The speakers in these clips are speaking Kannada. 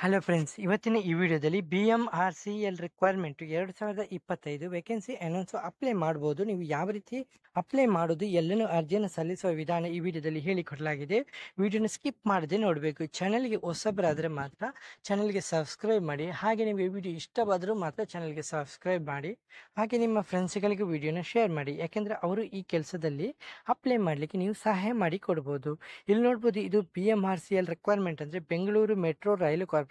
ಹಲೋ ಫ್ರೆಂಡ್ಸ್, ಇವತ್ತಿನ ಈ ವಿಡಿಯೋದಲ್ಲಿ BMRCL requirement 2025 vacancy announce apply ಮಾಡ್ಬೋದು. ನೀವು ಯಾವ ರೀತಿ ಅಪ್ಲೈ ಮಾಡೋದು, ಎಲ್ಲನೂ ಅರ್ಜಿಯನ್ನು ಸಲ್ಲಿಸುವ ವಿಧಾನ ಈ ವಿಡಿಯೋದಲ್ಲಿ ಹೇಳಿಕೊಡಲಾಗಿದೆ. ವಿಡಿಯೋನ ಸ್ಕಿಪ್ ಮಾಡದೆ ನೋಡಬೇಕು. ಚಾನಲ್ಗೆ ಹೊಸಬರಾದರೆ ಮಾತ್ರ ಚಾನಲ್ಗೆ ಸಬ್ಸ್ಕ್ರೈಬ್ ಮಾಡಿ. ಹಾಗೆ ನಿಮಗೆ ವಿಡಿಯೋ ಇಷ್ಟವಾದರೂ ಮಾತ್ರ ಚಾನಲ್ಗೆ ಸಬ್ಸ್ಕ್ರೈಬ್ ಮಾಡಿ. ಹಾಗೆ ನಿಮ್ಮ ಫ್ರೆಂಡ್ಸ್ಗಳಿಗೆ ವಿಡಿಯೋನ ಶೇರ್ ಮಾಡಿ, ಯಾಕೆಂದರೆ ಅವರು ಈ ಕೆಲಸದಲ್ಲಿ ಅಪ್ಲೈ ಮಾಡಲಿಕ್ಕೆ ನೀವು ಸಹಾಯ ಮಾಡಿ ಕೊಡ್ಬೋದು. ಇಲ್ಲಿ ನೋಡ್ಬೋದು, ಇದು BMRCL ರಿಕ್ವೈರ್ಮೆಂಟ್ ಅಂದರೆ ಬೆಂಗಳೂರು ಮೆಟ್ರೋ ರೈಲು ಕಾರ್ಪೊರೇಷನ್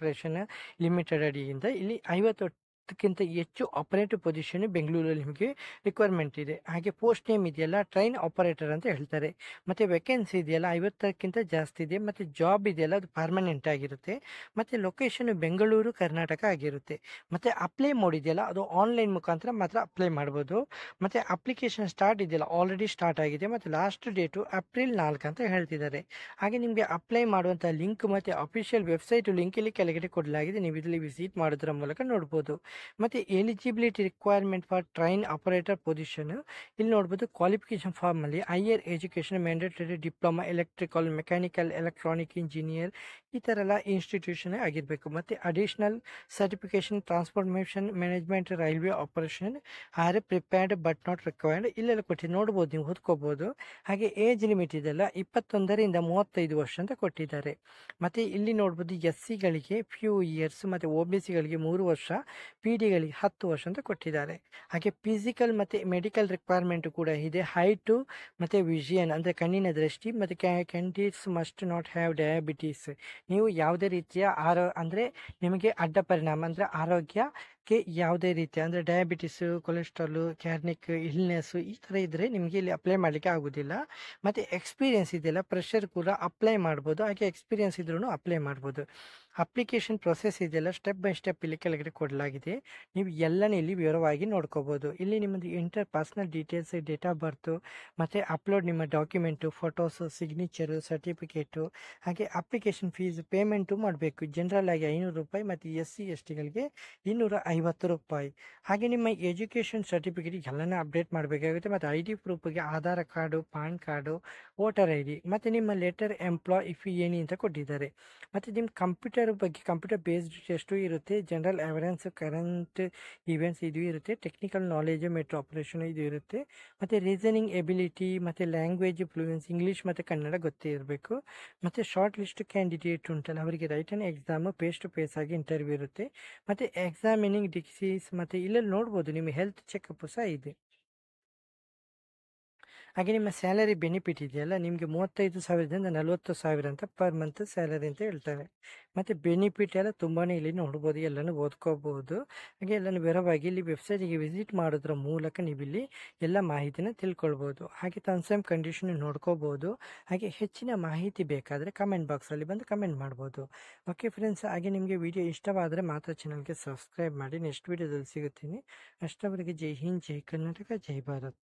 ಲಿಮಿಟೆಡ್ ಅಡಿಯಿಂದ ಇಲ್ಲಿ 50ಕ್ಕಿಂತ ಹೆಚ್ಚು ಆಪರೇಟರ್ ಪೊಸಿಷನ್ ಬೆಂಗಳೂರಲ್ಲಿ ನಿಮಗೆ ರಿಕ್ವೈರ್ಮೆಂಟ್ ಇದೆ. ಹಾಗೆ ಪೋಸ್ಟ್ ನೇಮ್ ಇದೆಯಲ್ಲ, ಟ್ರೈನ್ ಆಪರೇಟರ್ ಅಂತ ಹೇಳ್ತಾರೆ. ಮತ್ತು ವೇಕೆನ್ಸಿ ಇದೆಯಲ್ಲ 50ಕ್ಕಿಂತ ಜಾಸ್ತಿ ಇದೆ. ಮತ್ತು ಜಾಬ್ ಇದೆಯಲ್ಲ ಅದು ಪರ್ಮನೆಂಟ್ ಆಗಿರುತ್ತೆ. ಮತ್ತು ಲೊಕೇಶನ್ ಬೆಂಗಳೂರು ಕರ್ನಾಟಕ ಆಗಿರುತ್ತೆ. ಮತ್ತು ಅಪ್ಲೈ ಮೋಡ್ ಇದೆಯಲ್ಲ ಅದು ಆನ್ಲೈನ್ ಮುಖಾಂತರ ಮಾತ್ರ ಅಪ್ಲೈ ಮಾಡ್ಬೋದು. ಮತ್ತು ಅಪ್ಲಿಕೇಶನ್ ಸ್ಟಾರ್ಟ್ ಇದೆಯಲ್ಲ ಆಲ್ರೆಡಿ ಸ್ಟಾರ್ಟ್ ಆಗಿದೆ. ಮತ್ತು ಲಾಸ್ಟ್ ಡೇಟು ಏಪ್ರಿಲ್ 4 ಅಂತ ಹೇಳ್ತಿದ್ದಾರೆ. ಹಾಗೆ ನಿಮಗೆ ಅಪ್ಲೈ ಮಾಡುವಂಥ ಲಿಂಕ್ ಮತ್ತು ಅಫಿಷಿಯಲ್ ವೆಬ್ಸೈಟ್ ಲಿಂಕ್ ಇಲ್ಲಿ ಕೆಳಗಡೆ ಕೊಡಲಾಗಿದೆ. ನೀವು ಇದರಲ್ಲಿ ವಿಸಿಟ್ ಮಾಡೋದ್ರ ಮೂಲಕ ನೋಡ್ಬೋದು. ಮತ್ತು eligibility requirement for train operator position ಇಲ್ಲಿ ನೋಡ್ಬೋದು. ಕ್ವಾಲಿಫಿಕೇಶನ್ ಫಾರ್ಮಲ್ಲಿ higher education, mandatory diploma, electrical, mechanical, electronic engineer ಈ ಥರ ಎಲ್ಲ ಇನ್ಸ್ಟಿಟ್ಯೂಷನ್ ಆಗಿರಬೇಕು. ಮತ್ತು additional certification transformation management railway operation are prepared but not required ಇಲ್ಲೆಲ್ಲ ಕೊಟ್ಟು ನೋಡ್ಬೋದು, ನೀವು ಓದ್ಕೋಬೋದು. ಹಾಗೆ ಏಜ್ ಲಿಮಿಟ್ ಇದೆಲ್ಲ 21ರಿಂದ 35 ವರ್ಷ ಅಂತ ಕೊಟ್ಟಿದ್ದಾರೆ. ಮತ್ತು ಇಲ್ಲಿ ನೋಡ್ಬೋದು SC ಗಳಿಗೆ ಫ್ಯೂ ಇಯರ್ಸ್, ಮತ್ತು OBCಗಳಿಗೆ 3 ವರ್ಷ, PD ಗಳಿಗೆ 10 ವರ್ಷ ಅಂತ ಕೊಟ್ಟಿದ್ದಾರೆ. ಹಾಗೆ ಫಿಸಿಕಲ್ ಮತ್ತು ಮೆಡಿಕಲ್ ರಿಕ್ವೈರ್ಮೆಂಟ್ ಕೂಡ ಇದೆ. ಹೈಟು ಮತ್ತು ವಿಷನ್ ಅಂದರೆ ಕಣ್ಣಿನ ದೃಷ್ಟಿ, ಮತ್ತು candidates must not have diabetes. ನೀವು ಯಾವುದೇ ರೀತಿಯ ಅಂದರೆ ನಿಮಗೆ ಅಡ್ಡ ಪರಿಣಾಮ ಅಂದರೆ ಆರೋಗ್ಯಕ್ಕೆ ಯಾವುದೇ ರೀತಿಯ ಅಂದರೆ ಡಯಾಬಿಟಿಸು, ಕೊಲೆಸ್ಟ್ರಾಲು, ಕ್ಯಾರ್ನಿಕ್ ಇಲ್ನೆಸ್ಸು ಈ ಥರ ಇದ್ದರೆ ನಿಮಗೆ ಇಲ್ಲಿ ಅಪ್ಲೈ ಮಾಡಲಿಕ್ಕೆ ಆಗೋದಿಲ್ಲ. ಮತ್ತು ಎಕ್ಸ್ಪೀರಿಯನ್ಸ್ ಇದೆಯಲ್ಲ ಪ್ರೆಷರ್ ಕೂಡ ಅಪ್ಲೈ ಮಾಡ್ಬೋದು. ಹಾಗೆ ಎಕ್ಸ್ಪೀರಿಯನ್ಸ್ ಇದ್ರೂ ಅಪ್ಲೈ ಮಾಡ್ಬೋದು. ಅಪ್ಲಿಕೇಶನ್ ಪ್ರೊಸೆಸ್ ಇದೆಯಲ್ಲ ಸ್ಟೆಪ್ ಬೈ ಸ್ಟೆಪ್ ಇಲ್ಲಿ ಕೆಳಗಡೆ ಕೊಡಲಾಗಿದೆ. ನೀವು ಎಲ್ಲನೇ ಇಲ್ಲಿ ವಿವರವಾಗಿ ನೋಡ್ಕೋಬೋದು. ಇಲ್ಲಿ ನಿಮ್ಮದು inter personal details, date of birth, ಮತ್ತು ಅಪ್ಲೋಡ್ ನಿಮ್ಮ ಡಾಕ್ಯುಮೆಂಟು, ಫೋಟೋಸು, ಸಿಗ್ನೇಚರು, ಸರ್ಟಿಫಿಕೇಟು. ಹಾಗೆ ಅಪ್ಲಿಕೇಶನ್ ಫೀಸ್ ಪೇಮೆಂಟು ಮಾಡಬೇಕು. ಜನರಲ್ ಆಗಿ 500 ರೂಪಾಯಿ, ಮತ್ತು SC/ST ಗಳಿಗೆ 250 ರೂಪಾಯಿ. ಹಾಗೆ ನಿಮ್ಮ ಎಜುಕೇಷನ್ ಸರ್ಟಿಫಿಕೇಟ್ ಎಲ್ಲನೂ ಅಪ್ಡೇಟ್ ಮಾಡಬೇಕಾಗುತ್ತೆ. ಮತ್ತು ID ಪ್ರೂಫ್ಗೆ Aadhaar card, PAN card, voter ID, ಮತ್ತು ನಿಮ್ಮ ಲೆಟರ್ ಎಂಪ್ಲಾಯ್ ಇಫ್ ಏನಿ ಅಂತ ಕೊಟ್ಟಿದ್ದಾರೆ. ಮತ್ತು ನಿಮ್ಮ ಕಂಪ್ಯೂಟರ್ ಬಗ್ಗೆ ಕಂಪ್ಯೂಟರ್ ಬೇಸ್ಡ್ ಟೆಸ್ಟು ಇರುತ್ತೆ. ಜನರಲ್ ಅವೇರೆನ್ಸ್, ಕರೆಂಟ್ ಇವೆಂಟ್ಸ್ ಇದು ಇರುತ್ತೆ. ಟೆಕ್ನಿಕಲ್ ನಾಲೆಜ್, ಮೆಟ್ರೋ ಆಪರೇಷನ್ ಇದು ಇರುತ್ತೆ. ಮತ್ತು ರೀಸನಿಂಗ್ ಎಬಿಲಿಟಿ, ಮತ್ತು ಲ್ಯಾಂಗ್ವೇಜ್ ಫ್ಲೂಯೆನ್ಸ್, ಇಂಗ್ಲೀಷ್ ಮತ್ತು ಕನ್ನಡ ಗೊತ್ತೇ ಇರಬೇಕು. ಮತ್ತು ಶಾರ್ಟ್ ಲಿಸ್ಟ್ ಕ್ಯಾಂಡಿಡೇಟ್ ಉಂಟಲ್ಲ ಅವರಿಗೆ written exam face to face ಆಗಿ ಇಂಟರ್ವ್ಯೂ ಇರುತ್ತೆ. ಮತ್ತು ಎಕ್ಸಾಮಿನಿಂಗ್ ಡಿಸೀಸ್, ಮತ್ತು ಇಲ್ಲೆಲ್ಲಿ ನೋಡ್ಬೋದು ನಿಮ್ಮ ಹೆಲ್ತ್ ಚೆಕಪ್ ಸಹ ಇದೆ. ಹಾಗೆ ನಿಮ್ಮ ಸ್ಯಾಲರಿ ಬೆನಿಫಿಟ್ ಇದೆಯಲ್ಲ, ನಿಮಗೆ 35,000ದಿಂದ 40,000 ಅಂತ ಪರ್ ಮಂತ್ ಸ್ಯಾಲರಿ ಅಂತ ಹೇಳ್ತಾರೆ. ಮತ್ತು ಬೆನಿಫಿಟ್ ಎಲ್ಲ ತುಂಬಾ ಇಲ್ಲಿ ನೋಡ್ಬೋದು, ಎಲ್ಲನೂ ಓದ್ಕೋಬಹುದು. ಹಾಗೆ ಎಲ್ಲನೂ ವಿವರವಾಗಿ ಇಲ್ಲಿ ವೆಬ್ಸೈಟಿಗೆ ವಿಸಿಟ್ ಮಾಡೋದ್ರ ಮೂಲಕ ನೀವು ಇಲ್ಲಿ ಎಲ್ಲ ಮಾಹಿತಿನ ತಿಳ್ಕೊಳ್ಬೋದು. ಹಾಗೆ ಟರ್ಮ್ಸ್ ಆ್ಯಂಡ್ ಕಂಡೀಷನ್ ನೋಡ್ಕೋಬಹುದು. ಹಾಗೆ ಹೆಚ್ಚಿನ ಮಾಹಿತಿ ಬೇಕಾದರೆ ಕಮೆಂಟ್ ಬಾಕ್ಸಲ್ಲಿ ಬಂದು ಕಮೆಂಟ್ ಮಾಡ್ಬೋದು. ಓಕೆ ಫ್ರೆಂಡ್ಸ್, ಹಾಗೆ ನಿಮಗೆ ವಿಡಿಯೋ ಇಷ್ಟವಾದರೆ ಮಾತ್ರ ಚಾನಲ್ಗೆ ಸಬ್ಸ್ಕ್ರೈಬ್ ಮಾಡಿ. ನೆಕ್ಸ್ಟ್ ವಿಡಿಯೋದಲ್ಲಿ ಸಿಗುತ್ತೀನಿ. ಅಷ್ಟವರೆಗೆ ಜೈ ಹಿಂದ್, ಜೈ ಕರ್ನಾಟಕ, ಜೈ ಭಾರತ್.